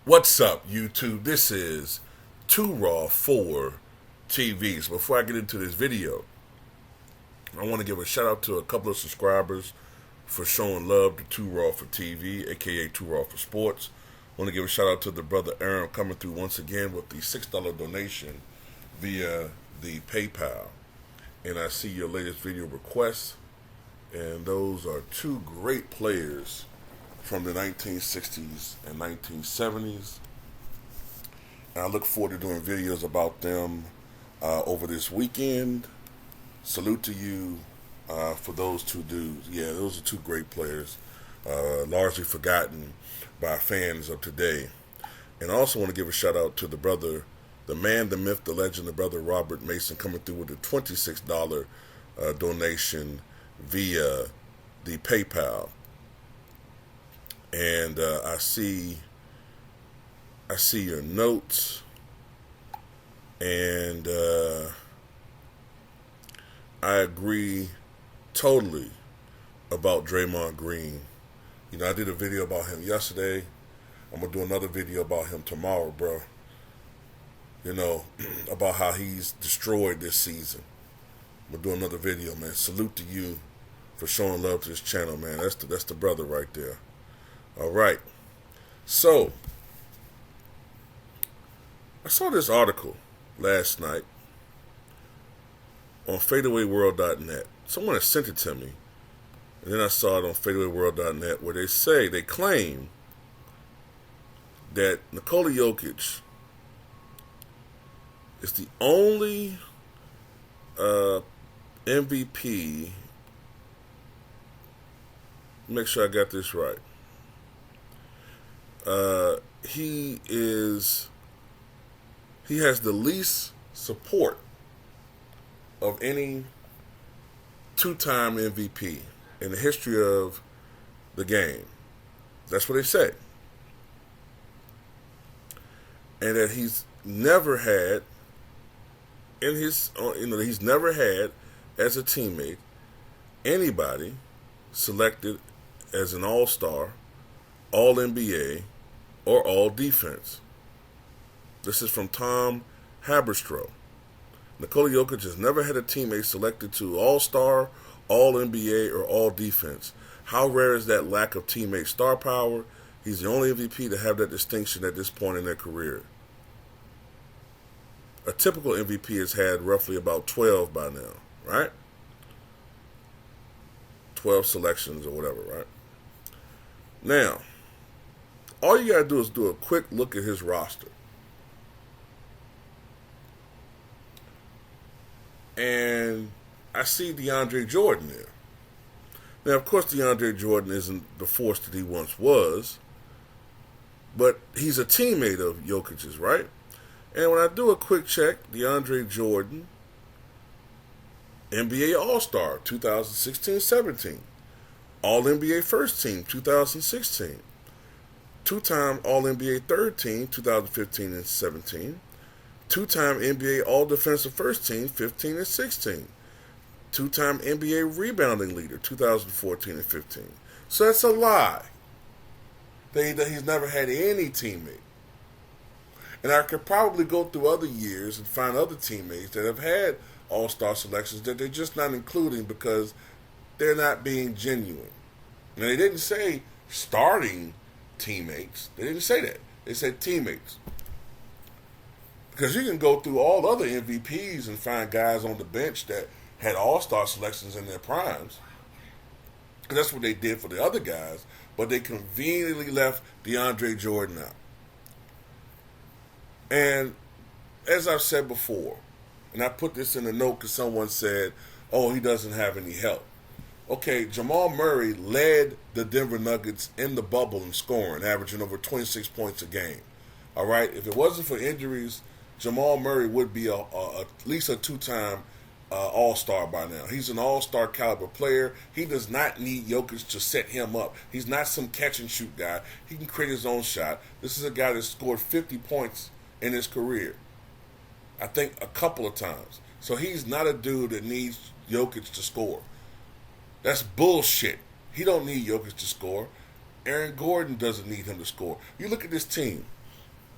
What's up, YouTube? This is Too Raw for TVs. Before I get into this video, I want to give a shout out to a couple of subscribers for showing love to Too Raw for TV, aka Too Raw for Sports. I want to give a shout out to the brother Aaron coming through once again with the $6 donation via the PayPal. And I see your latest video requests, and those are two great players from the 1960s and 1970s. And I look forward to doing videos about them over this weekend. Salute to you for those two dudes. Yeah, those are two great players, largely forgotten by fans of today. And I also want to give a shout out to the brother, the man, the myth, the legend, the brother Robert Mason, coming through with a $26 donation via the PayPal. And I see your notes, and I agree totally about Draymond Green. You know, I did a video about him yesterday. I'm gonna do another video about him tomorrow, bro. You know, about how he's destroyed this season. I'm gonna do another video, man. Salute to you for showing love to this channel, man. That's the brother right there. All right. So, I saw this article last night on fadeawayworld.net. Someone had sent it to me. And then I saw it on fadeawayworld.net where they claim that Nikola Jokic is the only MVP. Make sure I got this right. He has the least support of any two-time MVP in the history of the game. That's what they say. And that he's never had he's never had as a teammate anybody selected as an all-star, all-NBA, or all-defense. This is from Tom Haberstroh. Nikola Jokic has never had a teammate selected to all-star, all-NBA, or all-defense. How rare is that lack of teammate star power? He's the only MVP to have that distinction at this point in their career. A typical MVP has had roughly about 12 by now, right? 12 selections or whatever, right? Now, all you gotta do is do a quick look at his roster. And I see DeAndre Jordan there. Now, of course, DeAndre Jordan isn't the force that he once was, but he's a teammate of Jokic's, right? And when I do a quick check, DeAndre Jordan, NBA All-Star 2016-17, All-NBA First Team 2016, two-time All-NBA Third Team 2015 and 17, two-time NBA All-Defensive First Team 15 and 16, two-time NBA Rebounding Leader 2014 and 15. So that's a lie. That he's never had any teammate. And I could probably go through other years and find other teammates that have had all-star selections that they're just not including because they're not being genuine. Now, they didn't say starting teammates. They didn't say that. They said teammates. Because you can go through all other MVPs and find guys on the bench that had all-star selections in their primes. And that's what they did for the other guys. But they conveniently left DeAndre Jordan out. And as I've said before, and I put this in a note because someone said, oh, he doesn't have any help. Okay, Jamal Murray led the Denver Nuggets in the bubble in scoring, averaging over 26 points a game. All right? If it wasn't for injuries, Jamal Murray would be at least a two-time all-star by now. He's an all-star caliber player. He does not need Jokic to set him up. He's not some catch-and-shoot guy. He can create his own shot. This is a guy that scored 50 points in his career. I think a couple of times. So he's not a dude that needs Jokic to score. That's bullshit. He don't need Jokic to score. Aaron Gordon doesn't need him to score. You look at this team.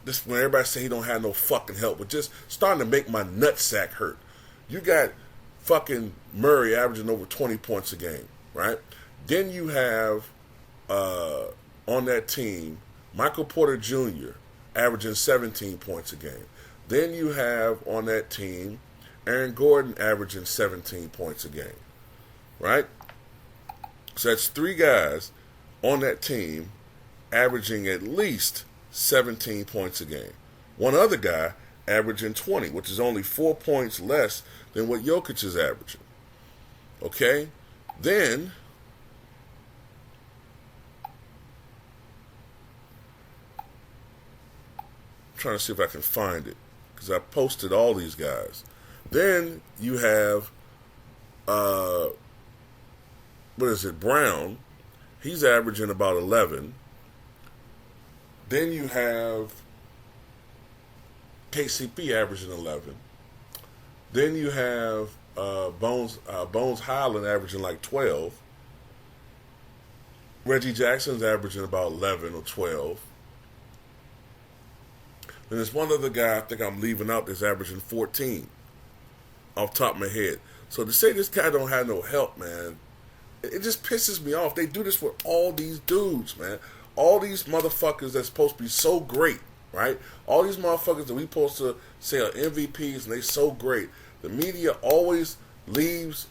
this when everybody say he don't have no fucking help, but just starting to make my nutsack hurt. You got fucking Murray averaging over 20 points a game, right? Then you have on that team Michael Porter Jr. averaging 17 points a game. Then you have on that team Aaron Gordon averaging 17 points a game, right? So that's 3 guys on that team averaging at least 17 points a game. One other guy averaging 20, which is only 4 points less than what Jokic is averaging. Okay? Then I'm trying to see if I can find it, because I posted all these guys. Then you have Brown. He's averaging about 11. Then you have KCP averaging 11. Then you have Bones Highland averaging like 12. Reggie Jackson's averaging about 11 or 12. Then there's one other guy I think I'm leaving out that's averaging 14 off the top of my head. So to say this guy don't have no help, man, it just pisses me off. They do this with all these dudes, man. All these motherfuckers that's supposed to be so great, right? All these motherfuckers that we supposed to say are MVPs and they so great. The media always leaves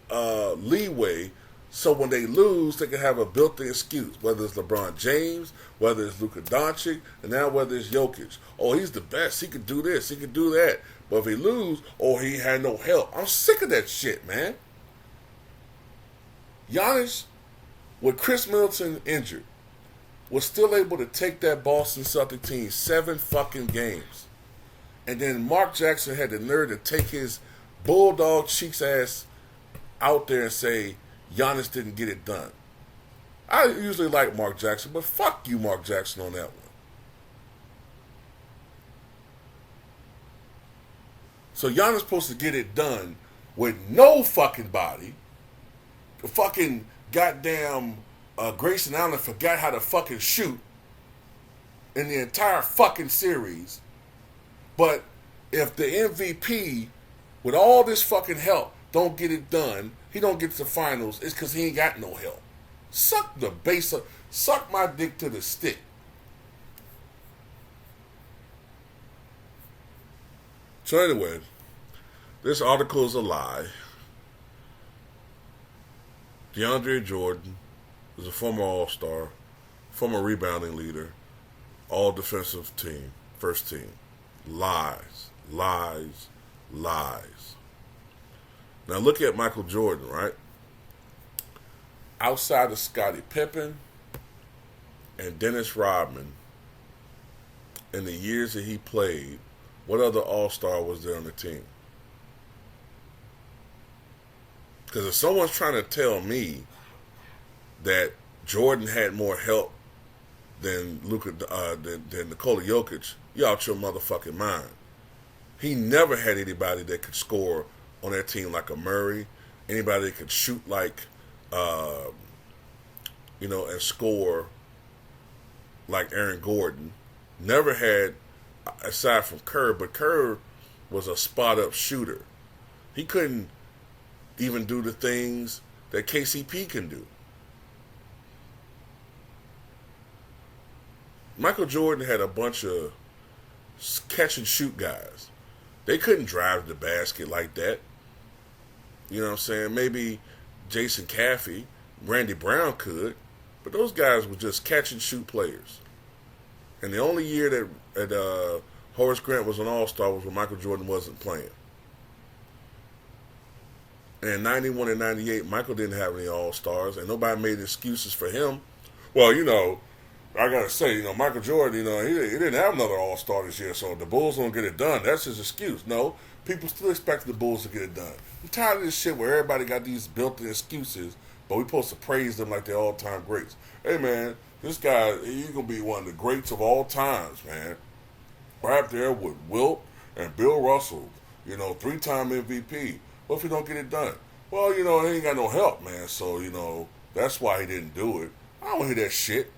leeway so when they lose, they can have a built-in excuse, whether it's LeBron James, whether it's Luka Doncic, and now whether it's Jokic. Oh, he's the best. He could do this. He could do that. But if he lose, oh, he had no help. I'm sick of that shit, man. Giannis, with Chris Middleton injured, was still able to take that Boston Celtics team 7 fucking games. And then Mark Jackson had the nerve to take his bulldog cheeks ass out there and say Giannis didn't get it done. I usually like Mark Jackson, but fuck you, Mark Jackson, on that one. So Giannis supposed to get it done with no fucking body. The fucking goddamn Grayson Allen forgot how to fucking shoot in the entire fucking series. But if the MVP, with all this fucking help, don't get it done, he don't get to the finals, it's because he ain't got no help. Suck the base up, suck my dick to the stick. So anyway, this article is a lie. DeAndre Jordan is a former All-Star, former rebounding leader, all-defensive team, first team. Lies, lies, lies. Now look at Michael Jordan, right? Outside of Scottie Pippen and Dennis Rodman, in the years that he played, what other All-Star was there on the team? Because if someone's trying to tell me that Jordan had more help than than Nikola Jokic, you out your motherfucking mind. He never had anybody that could score on that team like a Murray, anybody that could shoot like, and score like Aaron Gordon. Never had, aside from Kerr, but Kerr was a spot-up shooter. He couldn't even do the things that KCP can do. Michael Jordan had a bunch of catch-and-shoot guys. They couldn't drive to the basket like that. You know what I'm saying? Maybe Jason Caffey, Randy Brown could, but those guys were just catch-and-shoot players. And the only year that Horace Grant was an All-Star was when Michael Jordan wasn't playing. And in 91 and 98, Michael didn't have any All-Stars, and nobody made excuses for him. Well, I gotta say, Michael Jordan, he didn't have another All-Star this year, so the Bulls don't get it done. That's his excuse. No, people still expect the Bulls to get it done. I'm tired of this shit where everybody got these built-in excuses, but we supposed to praise them like they're all-time greats. Hey, man, this guy, he's gonna be one of the greats of all times, man. Right there with Wilt and Bill Russell, 3-time MVP. What if he don't get it done? Well, he ain't got no help, man, so, that's why he didn't do it. I don't hear that shit.